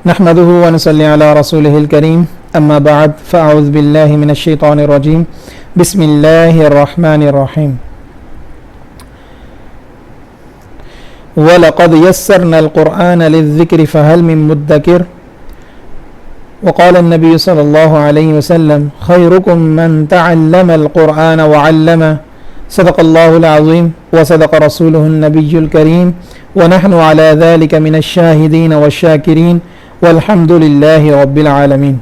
نحمده ونصلي على رسوله الكريم أما بعد فأعوذ بالله من الشيطان الرجيم بسم الله الرحمن الرحيم ولقد يسرنا القرآن للذكر فهل من مدكر وقال النبي صلى الله عليه وسلم خيركم من تعلم القرآن وعلمه صدق الله العظيم وصدق رسوله النبي الكريم ونحن على ذلك من الشاهدين والشاكرين والحمد للہ رب العالمین۔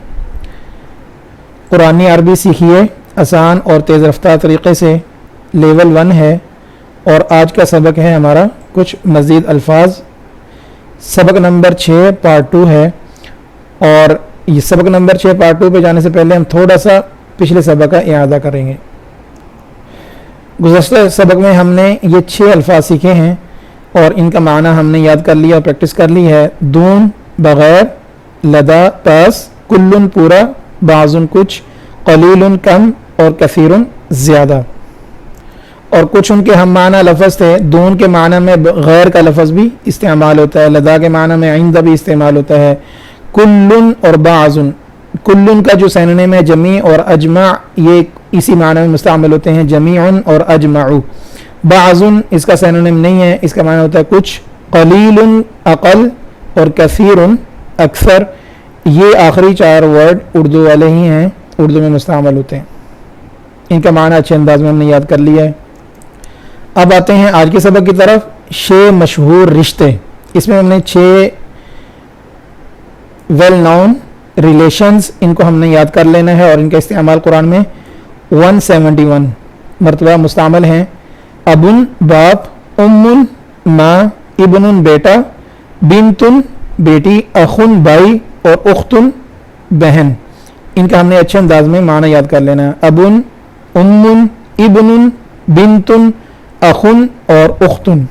قرآن عربی سیکھیے آسان اور تیز رفتار طریقے سے، لیول 1 ہے اور آج کا سبق ہے ہمارا کچھ مزید الفاظ۔ سبق نمبر 6 پارٹ 2 ہے، اور یہ سبق نمبر 6 پارٹ 2 پہ جانے سے پہلے ہم تھوڑا سا پچھلے سبق کا اعادہ کریں گے۔ گزشتہ سبق میں ہم نے یہ 6 الفاظ سیکھے ہیں اور ان کا معنی ہم نے یاد کر لیا اور پریکٹس کر لی ہے۔ دون بغیر، لدا پاس، کلن پورا، بعضن کچھ، قلیل کم اور کثیر زیادہ۔ اور کچھ ان کے ہم معنی لفظ تھے۔ دون کے معنی میں غیر کا لفظ بھی استعمال ہوتا ہے، لدا کے معنی میں عند بھی استعمال ہوتا ہے، کلن اور بعضن۔ کلن کا جو سینونیم ہے جمیع اور اجمع، یہ اسی معنی میں مستعمل ہوتے ہیں، جمیع اور اجمع۔ بعضن اس کا سینونیم نہیں ہے، اس کا معنی ہوتا ہے کچھ۔ قلیل اقل اور کثیر اکثر، یہ آخری 4 ورڈ اردو والے ہی ہیں، اردو میں مستعمل ہوتے ہیں۔ ان کا معنی اچھے انداز میں ہم نے یاد کر لیا ہے۔ اب آتے ہیں آج کے سبق کی طرف۔ 6 مشہور رشتے، اس میں ہم نے 6 ویل نون ریلیشنز، ان کو ہم نے یاد کر لینا ہے، اور ان کا استعمال قرآن میں 171 مرتبہ مستعمل ہیں۔ ابن باپ، امن ماں، ابن بیٹا، بنتن بیٹی، اخن بھائی اور اختن بہن۔ ان کا ہم نے اچھے انداز میں معنی یاد کر لینا ہے۔ ابن، امن، ابن، بنتن، اخن اور اختن۔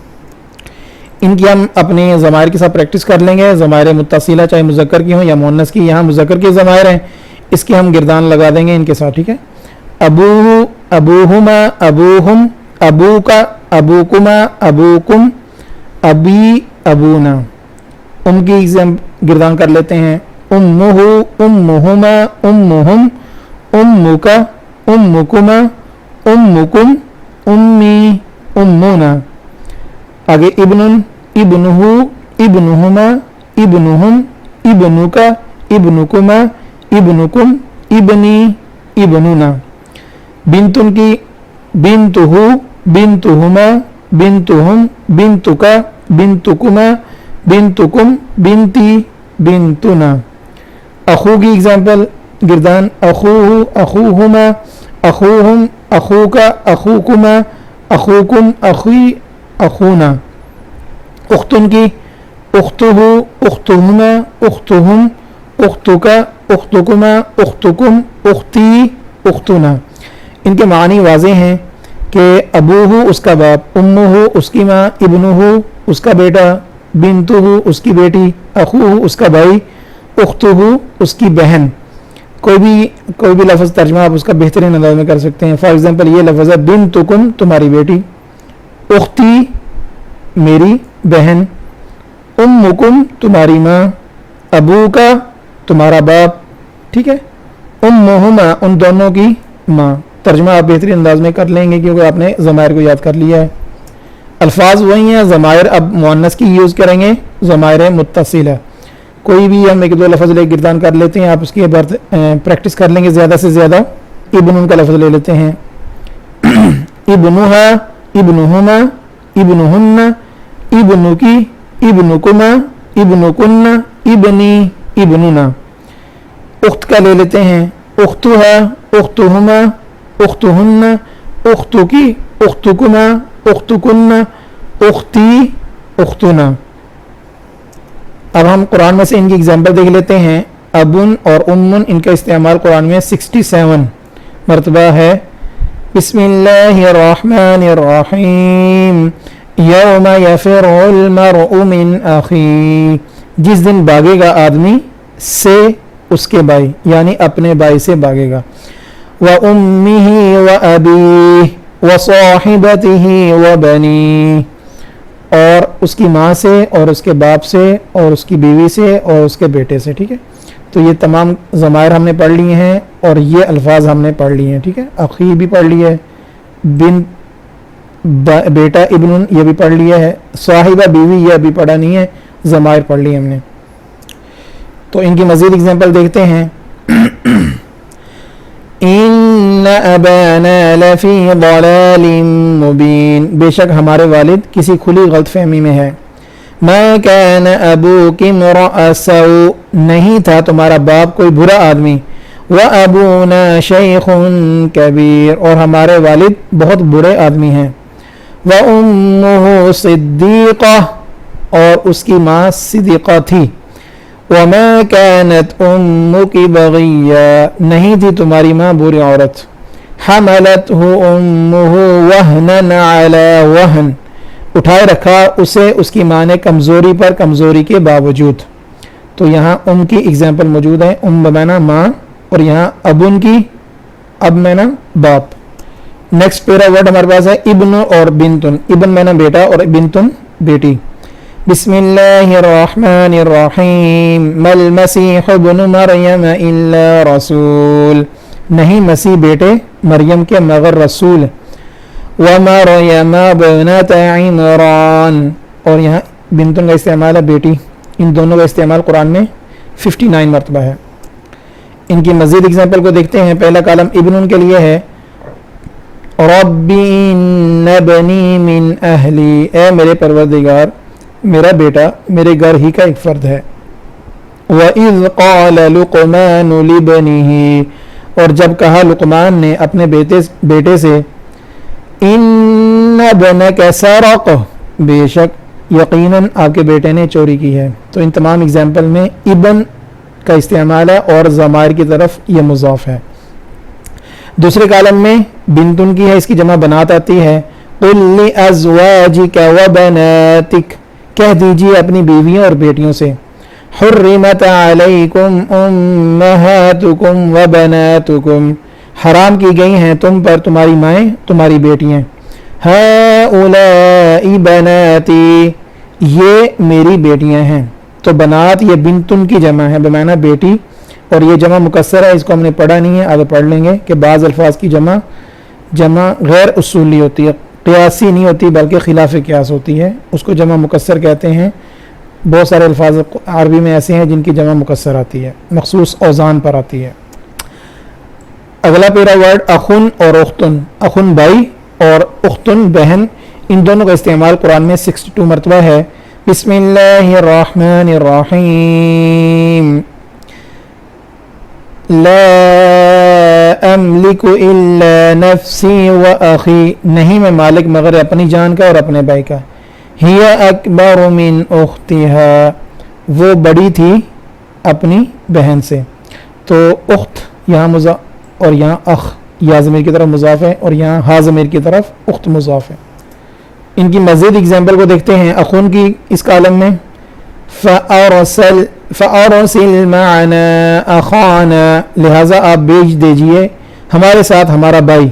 ان کی ہم اپنے ضمائر کے ساتھ پریکٹس کر لیں گے۔ ضمائر متصلہ چاہے مذکر کی ہوں یا مؤنث کی، یہاں مذکر کے ضمائر ہیں، اس کی ہم گردان لگا دیں گے ان کے ساتھ، ٹھیک ہے۔ ابوہ، ابوہما، ابوہم، ابوکا، ابوکما، ابوکم، ابی، ابونا۔ ام کی گردان کر لیتے ہیں۔ امہ، امہما، امہم، امکا، امکما، امکم، امی، امونا۔ آگے ابن، ابنہ، ابنہما، ابنہم، ابنکا، ابنکما، ابنکم، ابنی، ابننا۔ بنتن کی بنتہ، بنتہما، بنتہم، بنتکا، بنتکما، بنتکم، بنتی، بنتنا۔ اخو کی اگزامپل گردان، اخوہ، اخوہما، اخوہم، اخوکا، اخوکما، اخوکم، اخی، اخونا۔ اختن کی اختہ، اختہما، اختہم، اختکا، اختکما، اختکم، اختی، اختنا۔ ان کے معنی واضح ہیں کہ ابوہ اس کا باپ، امہ اس کی ماں، ابنہ اس کا بیٹا، بنتہ اس کی بیٹی، اخوہ اس کا بھائی، اختہ اس کی بہن۔ کوئی بھی لفظ ترجمہ آپ اس کا بہترین انداز میں کر سکتے ہیں۔ فار ایگزامپل یہ لفظ ہے بنتکم تمہاری بیٹی، اختی میری بہن، امکم تمہاری ماں، ابوکا تمہارا باپ، ٹھیک ہے۔ امہما ان دونوں کی ماں۔ ترجمہ آپ بہترین انداز میں کر لیں گے کیونکہ آپ نے ضمائر کو یاد کر لیا ہے۔ الفاظ وہی ہیں، ضمائر اب مؤنث کی یوز کریں گے، ضمائر متصلہ۔ کوئی بھی ہم 1-2 لفظ لے گردان کر لیتے ہیں، آپ اس کی پریکٹس کر لیں گے زیادہ سے زیادہ۔ ابن کا لفظ لے لیتے ہیں، ابنہا، ابنہما، ابنہن، ابنکی، ابنکما، ابنکن، ابنی، ابننا۔ اخت کا لے لیتے ہیں، اختہا، اختہما، اختہن، اختکی، اختکما، اختکن، اختی، اختنا۔ اب ہم قرآن میں سے ان کی ایگزامپل دیکھ لیتے ہیں۔ ابن اور امن، ان کا استعمال قرآن میں 67 مرتبہ ہے۔ بسم اللہ الرحمن الرحیم، یوم یفر المرء من اخیہ، جس دن بھاگے گا آدمی سے اس کے بھائی، یعنی اپنے بھائی سے بھاگے گا۔ وَأُمِّهِ وَأَبِيهِ وَصَاحِبَتِهِ وَبَنِيهِ، اور اس کی ماں سے اور اس کے باپ سے اور اس کی بیوی سے اور اس کے بیٹے سے. ٹھیک ہے, تو یہ تمام ضمائر ہم نے پڑھ لیے ہیں اور یہ الفاظ ہم نے پڑھ لیے ہیں. ٹھیک ہے, اخی بھی پڑھ لیے ہے, بن بیٹا ابن یہ بھی پڑھ لیا ہے, صاحبہ بیوی یہ ابھی پڑھا نہیں ہے, ضمائر پڑھ لیے ہم نے. تو ان کی مزید اگزامپل دیکھتے ہیں. ان ابانا لفی ضلال مبین, بے شک ہمارے والد کسی کھلی غلط فہمی میں ہے. ما کان ابوک امرأ سوء, نہیں تھا تمہارا باپ کوئی برا آدمی. وابونا شیخ کبیر, اور ہمارے والد بہت برے آدمی ہیں. وامہ صدیقہ, اور اس کی ماں صدیقہ تھی. وما كانت امك بغيا, نہیں تھی تمہاری ماں بری عورت. حملته امه وهنا على وهن, اٹھائے رکھا اسے اس کی ماں نے کمزوری پر کمزوری کے باوجود. تو یہاں ام کی اگزامپل موجود ہے, ام بمانا ماں, اور یہاں ابن کی اب مانا باپ. نیکسٹ پیرا ورڈ ہمارے پاس ہے ابن اور بنتن. ابن مانا بیٹا اور بنتن بیٹی. بسم اللہ الرحمن الرحیم. ما المسیح ابن مریم الا رسول, نہیں مسیح بیٹے مریم کے مگر رسول. ومریم ابنت عمران, اور یہاں بنتن کا استعمال ہے بیٹی. ان دونوں کا استعمال قرآن میں 59 مرتبہ ہے. ان کی مزید اگزامپل کو دیکھتے ہیں. پہلا کالم ابن کے لیے ہے, رب ان ابنی من اہلی, اے میرے پروردگار میرا بیٹا میرے گھر ہی کا ایک فرد ہے. وَإِذْ قَالَ لُقْمَانُ لِبْنِهِ, اور جب کہا لقمان نے اپنے بیٹے سے, إِنَّ ابْنَكَ سَرَقَ, بے شک یقیناً آپ کے بیٹے نے چوری کی ہے. تو ان تمام اگزامپل میں ابن کا استعمال ہے اور ضمائر کی طرف یہ مضاف ہے. دوسرے کالم میں بنتن کی ہے, اس کی جمع بنات آتی ہے. قُلْ لِأَزْوَاجِكَ وَبَنَاتِكَ, کہہ دیجیے اپنی بیویوں اور بیٹیوں سے. حرمت علیکم امہاتکم وبناتکم, حرام کی گئی ہیں تم پر تمہاری مائیں تمہاری بیٹیاں. ہؤلاء بناتی, یہ میری بیٹیاں ہیں. تو بنات یہ بنتن کی جمع ہے بمعنی بیٹی, اور یہ جمع مکسر ہے, اس کو ہم نے پڑھا نہیں ہے, آگے پڑھ لیں گے کہ بعض الفاظ کی جمع غیر اصولی ہوتی ہے, قیاسی نہیں ہوتی بلکہ خلاف قیاس ہوتی ہے, اس کو جمع مکسر کہتے ہیں. بہت سارے الفاظ عربی میں ایسے ہیں جن کی جمع مکسر آتی ہے, مخصوص اوزان پر آتی ہے. اگلا پیرا ورڈ اخن اور اختن. اخن بھائی اور اختن بہن, ان دونوں کا استعمال قرآن میں 62 مرتبہ ہے. بسم اللہ الرحمن الرحیم. لا املک الا نفسی و اخی, نہیں میں مالک مگر اپنی جان کا اور اپنے بھائی کا. ہی اکبر من اختها, وہ بڑی تھی اپنی بہن سے. تو اخت یہاں مضاف اور یہاں اخ, یا ضمیر کی طرف مضاف ہے اور یہاں ہا ضمیر کی طرف اخت مضاف ہے. ان کی مزید اگزامپل کو دیکھتے ہیں. اخون کی اس کالم میں فَأَرْسِلْ مَعَنَا أَخَانَا, لہٰذا آپ بھیج دیجئے ہمارے ساتھ ہمارا بھائی.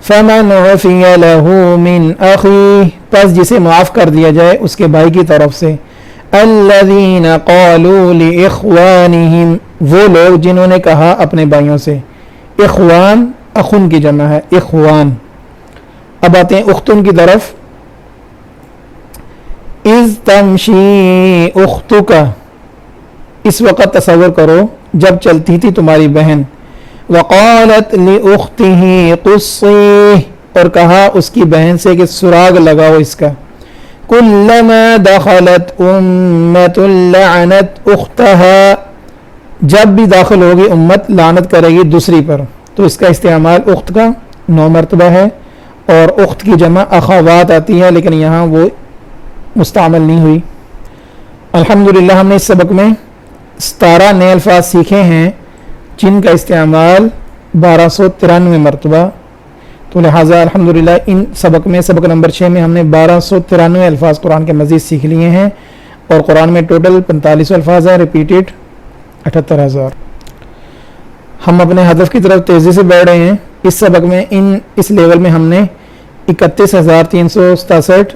فَمَنْ عُفِيَ لَهُ مِنْ أَخِيهِ, پس جسے معاف کر دیا جائے اس کے بھائی کی طرف سے. الَّذِينَ قَالُوا لِإِخْوَانِهِمْ, وہ لوگ جنہوں نے کہا اپنے بھائیوں سے. اخوان اخن کی جمع ہے, اخوان. اب آتے ہیں اختن کی طرف. اِذْ تَمْشِي أُخْتُكَ, اس وقت تصور کرو جب چلتی تھی تمہاری بہن. وقالت لأختہ قصیہ, اور کہا اس کی بہن سے کہ سراغ لگاؤ اس کا. کلما دخلت امت لعنت اختها, جب بھی داخل ہوگی امت لعنت کرے گی دوسری پر. تو اس کا استعمال اخت کا 9 مرتبہ ہے, اور اخت کی جمع اخوات آتی ہے لیکن یہاں وہ مستعمل نہیں ہوئی. الحمدللہ ہم نے اس سبق میں 17 نئے الفاظ سیکھے ہیں جن کا استعمال 1293 مرتبہ. تو لہٰذا الحمدللہ ان سبق نمبر 6 میں ہم نے 1293 الفاظ قرآن کے مزید سیکھ لیے ہیں, اور قرآن میں ٹوٹل 45 الفاظ ہیں, ریپیٹڈ 78,000. ہم اپنے ہدف کی طرف تیزی سے بڑھ رہے ہیں. اس سبق میں اس لیول میں ہم نے 31,367